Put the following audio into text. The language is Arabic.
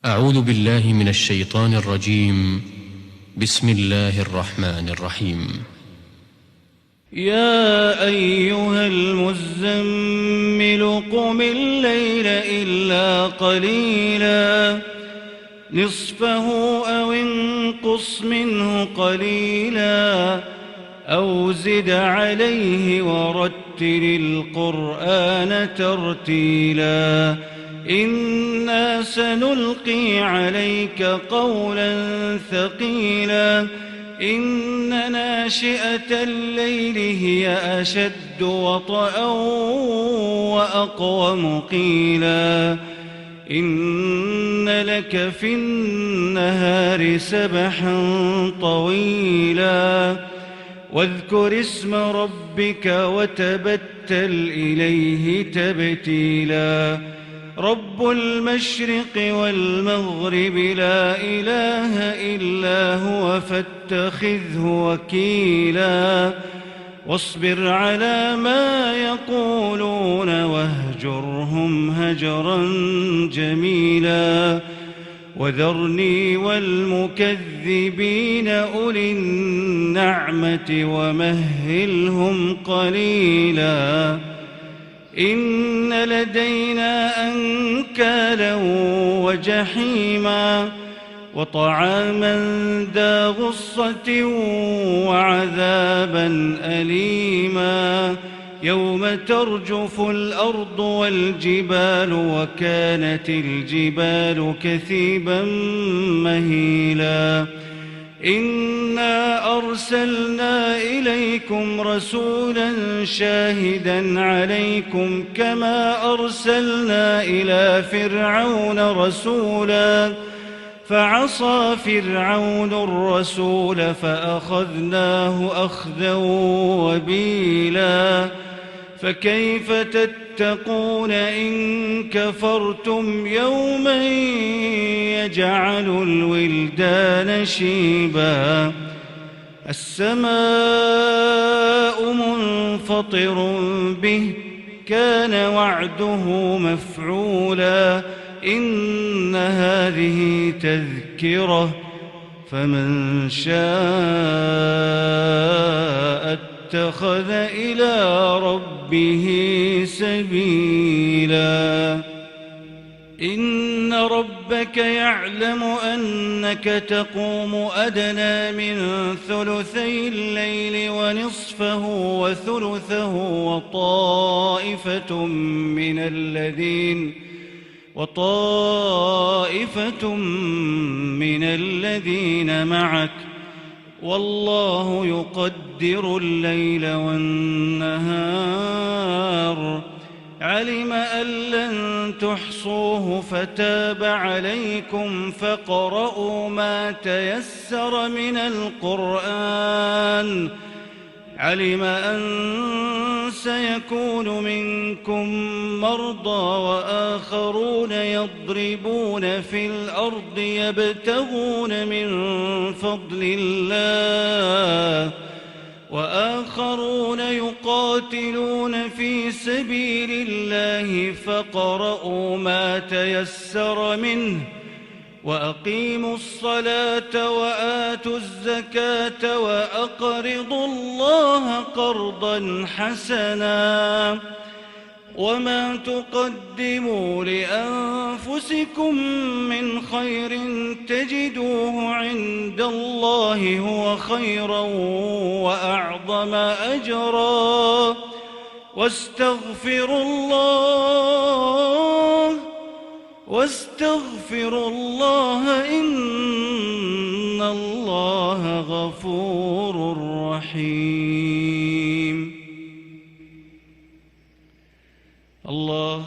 أعوذ بالله من الشيطان الرجيم. بسم الله الرحمن الرحيم. يا أيها المزمل قم الليل إلا قليلا نصفه أو انقص منه قليلا أو زد عليه ورتل القرآن ترتيلا إنا سنلقي عليك قولا ثقيلا إن ناشئة الليل هي أشد وطئا وأقوم قيلا إن لك في النهار سبحا طويلا واذكر اسم ربك وتبتل إليه تبتيلا رب المشرق والمغرب لا إله إلا هو فاتخذه وكيلا واصبر على ما يقولون واهجرهم هجرا جميلا وذرني والمكذبين أولي النعمة ومهلهم قليلا إن لدينا أنكالا وجحيما وطعاما ذا غصة وعذابا أليما يوم ترجف الأرض والجبال وكانت الجبال كثيبا مهيلا إنا أرسلنا إليكم رسولا شاهدا عليكم كما أرسلنا إلى فرعون رسولا فعصى فرعون الرسول فأخذناه أخذا وبيلا فكيف تتقون إن كفرتم يوما يجعل الولدان شيبا السماء منفطر به كان وعده مفعولا إن هذه تذكرة فمن شاء اتخذ إلى ربه سبيلا إن ربك يعلم أنك تقوم أدنى من ثلثي الليل ونصفه وثلثه وطائفة من الذين معك والله يقدر الليل والنهار علم أن لن تحصوه فتاب عليكم فاقرؤوا ما تيسر من القرآن علم أن سيكون منكم مرضى وآخرون يضربون في الأرض يبتغون من فضل الله وآخرون يقاتلون في سبيل الله فاقرؤوا ما تيسر منه وأقيموا الصلاة وآتوا الزكاة وأقرضوا الله قرضا حسنا وما تقدموا لأنفسكم من خير تجدوه عند الله هو خيرا وأعظم أجرا واستغفروا الله إن الله غفور رحيم الله